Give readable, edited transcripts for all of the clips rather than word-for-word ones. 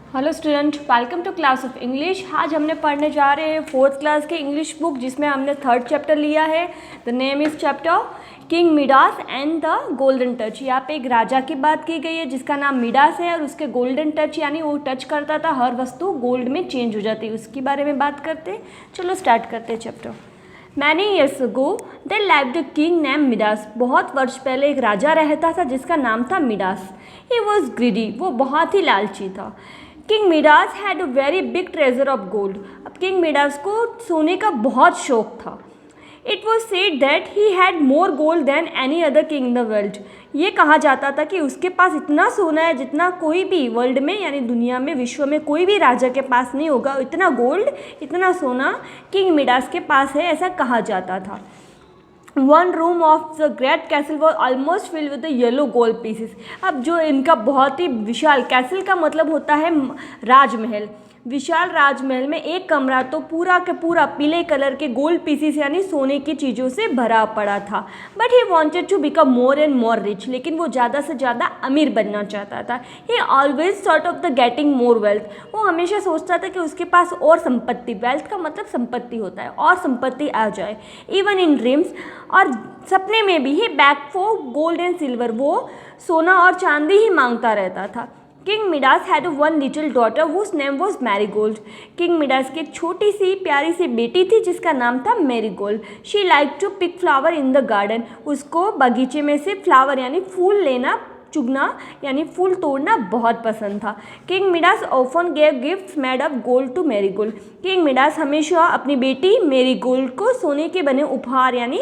Hello student, welcome to class of English. आज हमने पढ़ने जा रहे हैं फोर्थ क्लास की इंग्लिश बुक, जिसमें हमने थर्ड चैप्टर लिया है। The name is chapter king Midas and the golden touch. यहाँ पे एक राजा की बात की गई है जिसका नाम मिडास है और उसके गोल्डन टच यानी वो टच करता था, हर वस्तु गोल्ड में चेंज हो जाती है, उसके बारे में बात करते हैं। चलो स्टार्ट करते हैं chapter. Many years ago there lived a king name Midas. बहुत वर्ष पहले एक राजा रहता था जिसका नाम था मिडास। ही वॉज ग्रीडी, वो बहुत ही लालची था। King Midas had a very big treasure of gold. अब किंग मिडास को सोने का बहुत शौक था। It was said that he had more gold than any other king in the world. ये कहा जाता था कि उसके पास इतना सोना है जितना कोई भी वर्ल्ड में यानी दुनिया में, विश्व में कोई भी राजा के पास नहीं होगा। इतना गोल्ड, इतना सोना किंग मिडास के पास है, ऐसा कहा जाता था। One room of the great castle was almost filled with the yellow gold pieces. अब जो इनका बहुत ही विशाल, कैसल का मतलब होता है राजमहल, विशाल राजमहल में एक कमरा तो पूरा के पूरा पीले कलर के गोल्ड पीसेस यानी सोने की चीज़ों से भरा पड़ा था। But he wanted to become more and more rich, लेकिन वो ज़्यादा से ज़्यादा अमीर बनना चाहता था। He always sort of the getting more wealth. वो हमेशा सोचता था कि उसके पास और संपत्ति, वेल्थ का मतलब संपत्ति होता है, और संपत्ति आ जाए। इवन इन ड्रीम्स, और सपने में भी he back for gold and silver, वो सोना और चांदी ही मांगता रहता था। King Midas had one little daughter whose name was Marigold. King Midas की एक छोटी सी प्यारी सी बेटी थी जिसका नाम था Marigold. She like to pick flower in the garden. उसको बगीचे में से फ्लावर यानी फूल लेना, चुगना यानी फूल तोड़ना बहुत पसंद था। King Midas often gave gifts made of gold to Marigold. King Midas हमेशा अपनी बेटी मैरीगोल्ड को सोने के बने उपहार यानी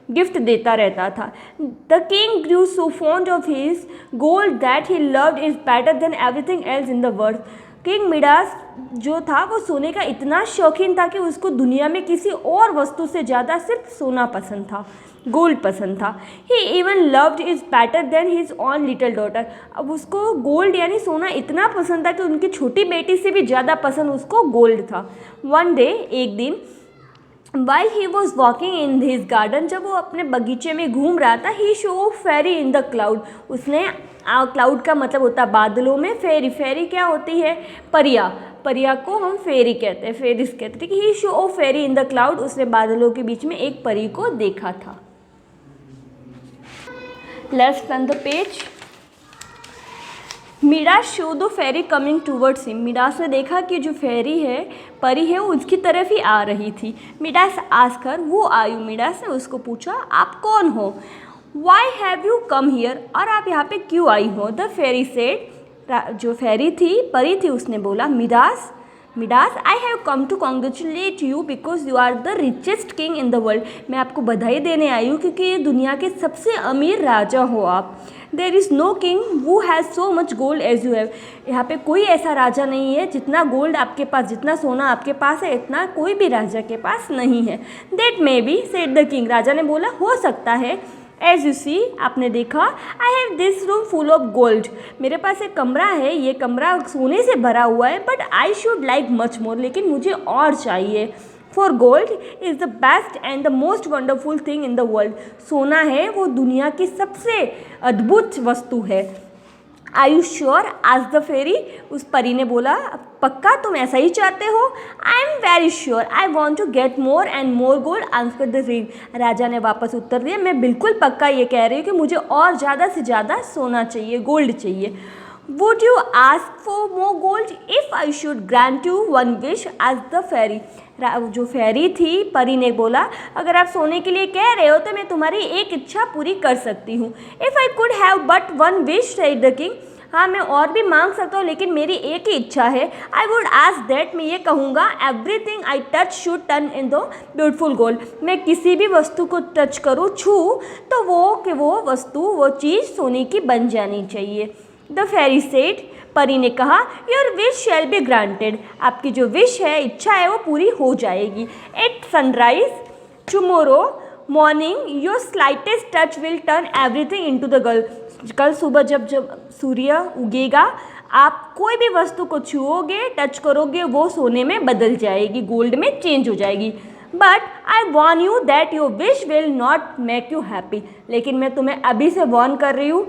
गिफ्ट देता रहता था। The king grew so fond of his gold that he loved is better than everything else in the world. King Midas जो था वो सोने का इतना शौकीन था कि उसको दुनिया में किसी और वस्तु से ज़्यादा सिर्फ सोना पसंद था, गोल्ड पसंद था। He even loved is better than his own little daughter. अब उसको गोल्ड यानी सोना इतना पसंद था कि उनकी छोटी बेटी से भी ज़्यादा पसंद उसको गोल्ड था। वन डे, एक दिन, While he was walking in his garden, जब वो अपने बगीचे में घूम रहा था, he saw fairy in the cloud। उसने क्लाउड का मतलब होता है बादलों में, फेरी, फेरी क्या होती है? परिया, परिया को हम फेरी कहते हैं, फेरिस कहते हैं। he saw fairy in the cloud, उसने बादलों के बीच में एक परी को देखा था। Let's turn the page। Midas saw the fairy coming towards him. Midas ने देखा कि जो फेरी है, परी है, वो उसकी तरफ ही आ रही थी। मिडास आस्कर, वो आयु, मिडास ने उसको पूछा, आप कौन हो? Why have you come here, और आप यहाँ पे क्यों आई हो? द फेरी सेड, जो फेरी थी, परी थी, उसने बोला, Midas, Midas, I have come to congratulate you because you are the richest king in the world. मैं आपको बधाई देने आई हूँ क्योंकि ये दुनिया के सबसे अमीर राजा हो आप। There is no king who has so much gold as you have. यहाँ पे कोई ऐसा राजा नहीं है जितना गोल्ड आपके पास, जितना सोना आपके पास है, इतना कोई भी राजा के पास नहीं है। That may be said the king, राजा ने बोला, हो सकता है। एज यू सी, आपने देखा, I have this room full of gold. मेरे पास एक कमरा है, ये कमरा सोने से भरा हुआ है, but I should like much more, लेकिन मुझे और चाहिए। For gold is the best and the most wonderful thing in the world. सोना है वो दुनिया की सबसे अद्भुत वस्तु है। Are you sure? आज द फेरी, उस परी ने बोला, पक्का तुम ऐसा ही चाहते हो? I am very sure, I want to get more and more gold, answer the king. राजा ने वापस उत्तर दिया, मैं बिल्कुल पक्का ये कह रही हूँ कि मुझे और ज़्यादा से ज़्यादा सोना चाहिए, गोल्ड चाहिए। Would you ask for more gold if I should grant you one wish एज द फेरी। जो फेरी थी, परी ने बोला, अगर आप सोने के लिए कह रहे हो तो मैं तुम्हारी एक इच्छा पूरी कर सकती हूँ। If I could have but one wish said the king. हाँ, मैं और भी मांग सकता हूँ, लेकिन मेरी एक ही इच्छा है। आई वुड आस्क दैट, मैं ये कहूँगा, everything I touch should turn in the beautiful gold. मैं किसी भी वस्तु को टच करूँ, छूँ, तो वो वस्तु, वो चीज़ सोने की बन जानी चाहिए। द फेरी सेड, परी ने कहा, your wish shall be granted. आपकी जो विश है, इच्छा है, वो पूरी हो जाएगी। At sunrise tomorrow morning your slightest touch will turn everything into the gold. कल सुबह जब सूर्य उगेगा, आप कोई भी वस्तु को छुओगे, टच करोगे, वो सोने में बदल जाएगी, गोल्ड में चेंज हो जाएगी। But I Warne you that your wish will not make you happy. लेकिन मैं तुम्हें अभी से वॉर्न कर रही हूँ,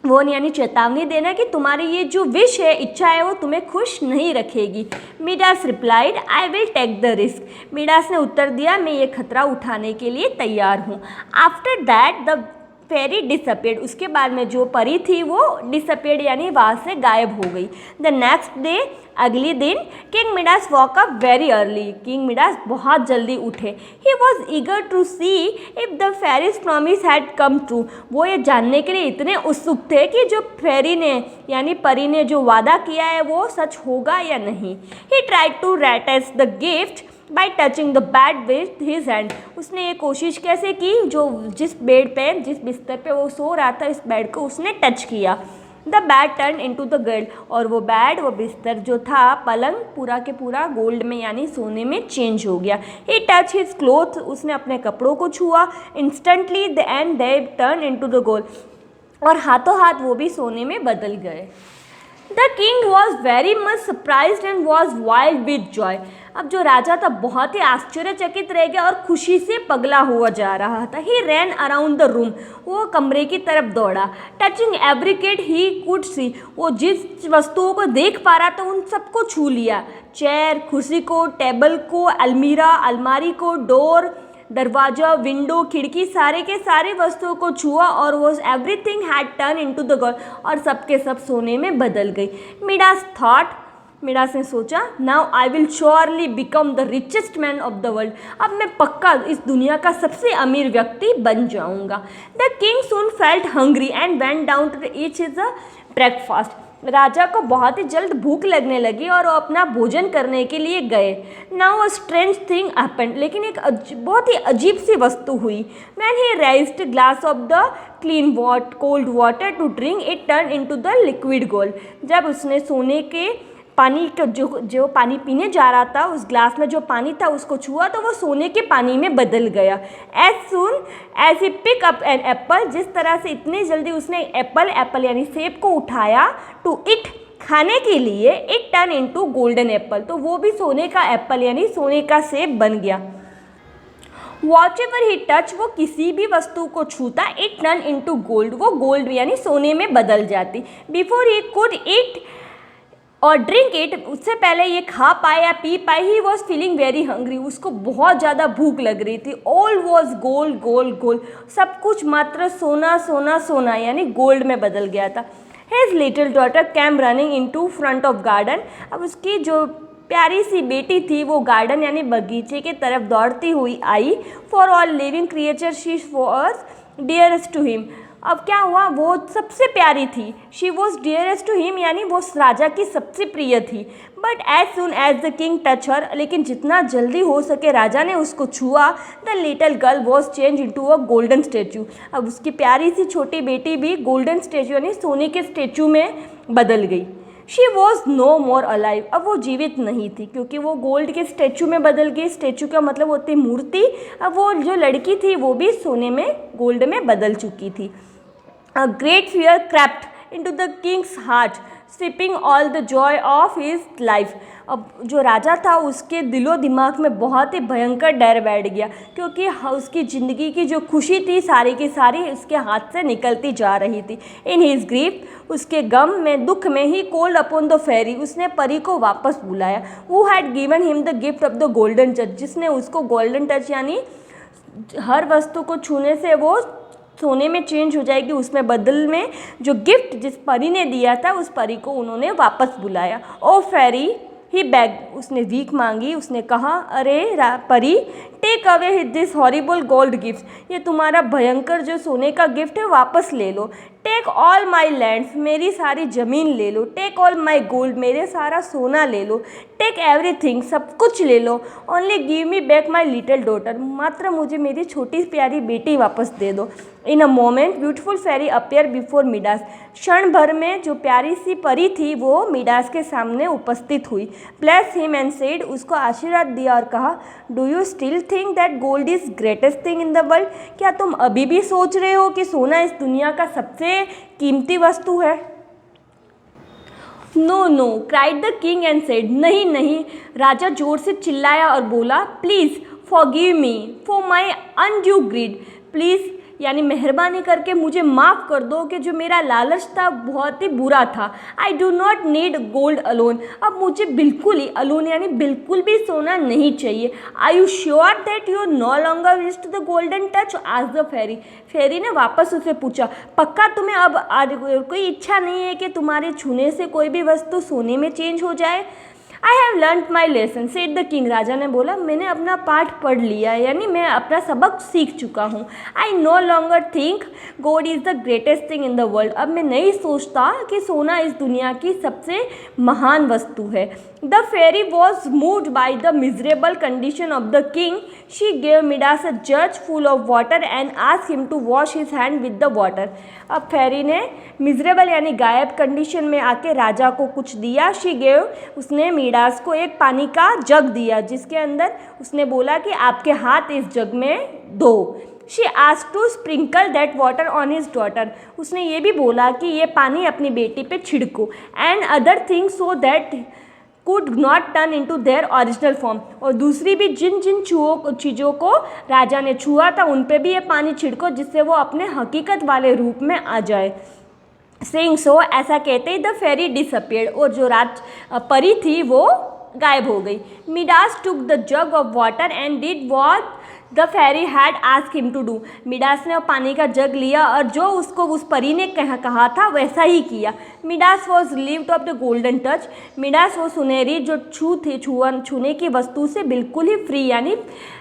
वार्न यानी चेतावनी देना कि तुम्हारी ये जो विश है, इच्छा है, वो तुम्हें खुश नहीं रखेगी। Midas replied I will take the risk. Midas ने उत्तर दिया, मैं ये खतरा उठाने के लिए तैयार हूँ। After that the fairy disappeared. उसके बाद में जो परी थी वो डिसअपियर्ड यानी वहाँ से गायब हो गई। द नेक्स्ट डे, अगले दिन, king Midas walk up very early. King Midas बहुत जल्दी उठे। He was eager to see if the fairy's promise had come true. वो ये जानने के लिए इतने उत्सुक थे कि जो फेरी ने यानी परी ने जो वादा किया है वो सच होगा या नहीं। He tried to test the gift by touching the bed with his hand. उसने ये कोशिश कैसे की, जो जिस बेड पे, जिस बिस्तर पे वो सो रहा था, इस बेड को उसने टच किया। The bed turn into the gold. और वो बेड, वो बिस्तर जो था, पलंग, पूरा के पूरा गोल्ड में यानी सोने में चेंज हो गया। ही टच हिज क्लोथ। उसने अपने कपड़ों को छुआ। Instantly the and they turn into the gold. और हाथों हाथ वो भी सोने में बदल गए। The king was very much surprise and was wild with Joy. अब जो राजा था बहुत ही आश्चर्यचकित रह गया और खुशी से पगला हुआ जा रहा था। ही रैन अराउंड द रूम। वो कमरे की तरफ दौड़ा। Touching every kid he could see. वो जिस वस्तुओं को देख पा रहा था उन सबको छू लिया। चेयर, कुर्सी को, टेबल को, अलमीरा, अलमारी को, डोर, दरवाजा, विंडो, खिड़की, सारे के सारे वस्तुओं को छुआ और वो everything had turn into the gold. और सबके सब सोने में बदल गई। Midas thought. मिडास ने सोचा, now I will surely become the richest man of the world. अब मैं पक्का इस दुनिया का सबसे अमीर व्यक्ति बन जाऊंगा। The king soon felt hungry and went down to eat his breakfast. राजा को बहुत ही जल्द भूख लगने लगी और वो अपना भोजन करने के लिए गए। Now a strange thing happened. लेकिन एक बहुत ही अजीब सी वस्तु हुई। When he raised glass of the clean cold water to drink, it turn into the liquid gold. जब उसने सोने के पानी का जो पानी पीने जा रहा था, उस ग्लास में जो पानी था उसको छुआ तो वो सोने के पानी में बदल गया। As soon as he pick up an apple. जिस तरह से इतनी जल्दी उसने एप्पल यानी सेब को उठाया टू इट, खाने के लिए, it turn into golden Apple. तो वो भी सोने का एप्पल यानी सोने का सेब बन गया। वॉट एवर ही टच, वो किसी भी वस्तु को छूता, इट टर्न इनटू गोल्ड। वो गोल्ड यानी सोने में बदल जाती। बिफोर ही कुड इट और ड्रिंक इट, उससे पहले ये खा पाए या पी पाए, he was feeling very hungry. उसको बहुत ज़्यादा भूख लग रही थी। All was gold gold gold. सब कुछ मात्र सोना सोना सोना यानी गोल्ड में बदल गया था। His little daughter came running in to front of garden. अब उसकी जो प्यारी सी बेटी थी वो गार्डन यानी बगीचे की तरफ दौड़ती हुई आई। For all living creature she was dearest to him. अब क्या हुआ, वो सबसे प्यारी थी। She was dearest to him यानी वो राजा की सबसे प्रिय थी। But as soon as the king touch her, लेकिन जितना जल्दी हो सके राजा ने उसको छुआ, the little girl was change into a golden statue. अब उसकी प्यारी सी छोटी बेटी भी गोल्डन स्टेचू यानी सोने के स्टेचू में बदल गई। She was no more alive. अब वो जीवित नहीं थी क्योंकि वो गोल्ड के स्टेचू में बदल गई। स्टेचू का मतलब होती मूर्ति। अब वो जो लड़की थी वो भी सोने में, गोल्ड में बदल चुकी थी। A great fear crept into the king's heart, stripping all the joy of his life. अब जो राजा था उसके दिलो दिमाग में बहुत ही भयंकर डर बैठ गया क्योंकि उसकी ज़िंदगी की जो खुशी थी सारी की सारी उसके हाथ से निकलती जा रही थी। इन हिज ग्रीफ, उसके गम में, दुख में, he called upon the fairy, उसने परी को वापस बुलाया। Who had given him the gift of the golden touch, जिसने उसको गोल्डन टच यानी हर वस्तु को छूने से वो सोने में चेंज हो जाएगी, उसमें बदल में जो गिफ्ट जिस परी ने दिया था उस परी को उन्होंने वापस बुलाया। ओ फेरी ही बैग, उसने भीख मांगी। उसने कहा, अरे परी, take away this horrible gold gift, ये तुम्हारा भयंकर जो सोने का गिफ्ट है वापस ले लो। टेक ऑल माई लैंड्स, मेरी सारी ज़मीन ले लो। टेक ऑल माई गोल्ड, मेरे सारा सोना ले लो। टेक एवरीथिंग, सब कुछ ले लो। Only give me back my little daughter, मात्र मुझे मेरी छोटी प्यारी बेटी वापस दे दो। In a moment beautiful fairy appear before Midas, क्षण भर में जो प्यारी सी परी थी वो मिडास के सामने उपस्थित हुई। ब्लेस हिम एंड सेड, उसको आशीर्वाद दिया और कहा, do you still think that gold is greatest thing in the world, क्या तुम अभी भी सोच रहे हो कि सोना इस दुनिया का सबसे कीमती वस्तु है? No no, cried the king and said, नहीं नहीं, राजा जोर से चिल्लाया और बोला, please forgive me for my undue greed, please यानी मेहरबानी करके मुझे माफ़ कर दो कि जो मेरा लालच था बहुत ही बुरा था। I do not need gold alone, अब मुझे बिल्कुल ही अलोन यानी बिल्कुल भी सोना नहीं चाहिए। Are you sure that you no longer wish the golden touch, आज द फेरी। फेरी ने वापस उसे पूछा, पक्का तुम्हें अब कोई इच्छा नहीं है कि तुम्हारे छूने से कोई भी वस्तु सोने में चेंज हो जाए। I have learn my lesson said the king, राजा ने बोला मैंने अपना पाठ पढ़ लिया है, यानी मैं अपना सबक सीख चुका हूँ। I know longer think gold is the greatest thing in the world, अब मैं नहीं सोचता कि सोना इस दुनिया की सबसे महान वस्तु है। The fairy was moved by the miserable condition of the king, she gave Midas a jug full of water and asked him to wash his hand with the water. अब फेरी ने मिजरेबल यानी गायब condition में आके राजा को कुछ दिया। She gave, उसने मिडास को एक पानी का जग दिया जिसके अंदर उसने बोला कि आपके हाथ इस जग में दो। She asked to sprinkle that water on his daughter, उसने ये भी बोला कि ये पानी अपनी बेटी पे छिड़को। And other things so that could not turn into their original form, और दूसरी भी जिन जिन चीज़ों को राजा ने छुआ था उन पे भी ये पानी छिड़को जिससे वो अपने हकीकत वाले रूप में आ जाए। सेइंग सो, ऐसा कहते ही द फेरी डिसअपियर्ड, और जो राज परी थी वो गायब हो गई। Midas took the jug of water and did what the fairy had asked him to do, Midas ने पानी का जग लिया और जो उसको उस परी ने कहा था वैसा ही किया। Midas was relieved of the golden touch, Midas वो सुनहरी जो छूने की वस्तु से बिल्कुल ही फ्री यानी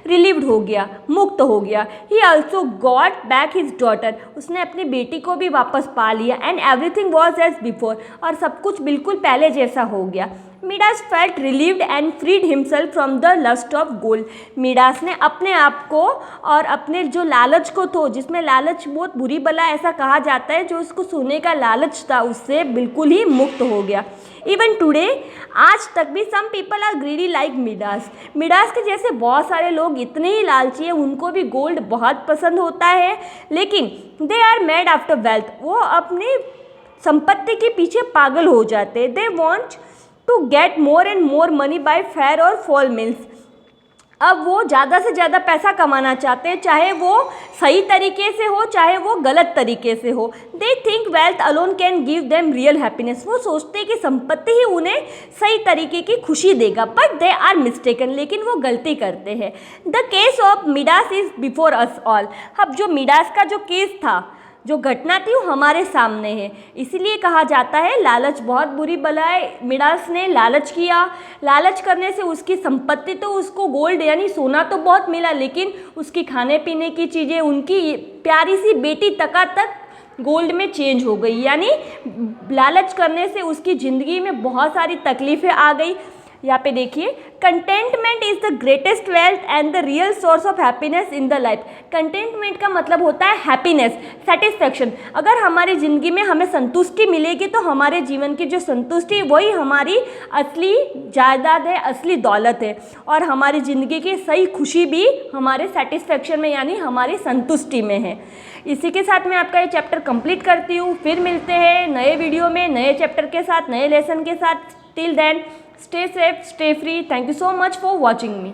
रिलीव्ड हो गया, मुक्त हो गया। He also got back his daughter, उसने अपनी बेटी को भी वापस पा लिया। And everything was as before, और सब कुछ बिल्कुल पहले जैसा हो गया। Midas felt relieved and freed himself from the lust of gold, Midas ने अपने आप को और अपने जो लालच को तो, जिसमें लालच बहुत बुरी बला ऐसा कहा जाता है, जो उसको सोने का लालच था उससे बिल्कुल ही मुक्त हो गया। इवन टुडे, आज तक भी some people are greedy like Midas, Midas के जैसे बहुत सारे लोग इतने ही लालची हैं, उनको भी गोल्ड बहुत पसंद होता है, लेकिन they are mad after wealth, वो अपनी संपत्ति के पीछे पागल हो जाते हैं। They want to get more and more money by fair or foul means, अब वो ज़्यादा से ज़्यादा पैसा कमाना चाहते हैं, चाहे वो सही तरीके से हो चाहे वो गलत तरीके से हो। They think wealth alone can give them real happiness, वो सोचते हैं कि संपत्ति ही उन्हें सही तरीके की खुशी देगा, बट दे आर मिस्टेकन, लेकिन वो गलती करते हैं। The case of Midas is before us all, अब जो मिडास का जो केस था, जो घटना थी वो हमारे सामने है, इसीलिए कहा जाता है लालच बहुत बुरी बला है। मिडास ने लालच किया, लालच करने से उसकी संपत्ति तो उसको गोल्ड यानी सोना तो बहुत मिला, लेकिन उसकी खाने पीने की चीज़ें, उनकी प्यारी सी बेटी तक गोल्ड में चेंज हो गई, यानी लालच करने से उसकी ज़िंदगी में बहुत सारी तकलीफ़ें आ गई। यहाँ पे देखिए, contentment is the greatest wealth and the real source of happiness in the life. Contentment का मतलब होता है हैप्पीनेस, सेटिस्फैक्शन। अगर हमारी ज़िंदगी में हमें संतुष्टि मिलेगी तो हमारे जीवन की जो संतुष्टि वही हमारी असली जायदाद है, असली दौलत है, और हमारी ज़िंदगी की सही खुशी भी हमारे सेटिस्फैक्शन में यानी हमारी संतुष्टि में है। इसी के साथ मैं आपका ये चैप्टर कंप्लीट करती हूँ, फिर मिलते हैं नए वीडियो में नए चैप्टर के साथ, नए लेसन के साथ। Till then, stay safe, stay free. Thank you so much for watching me.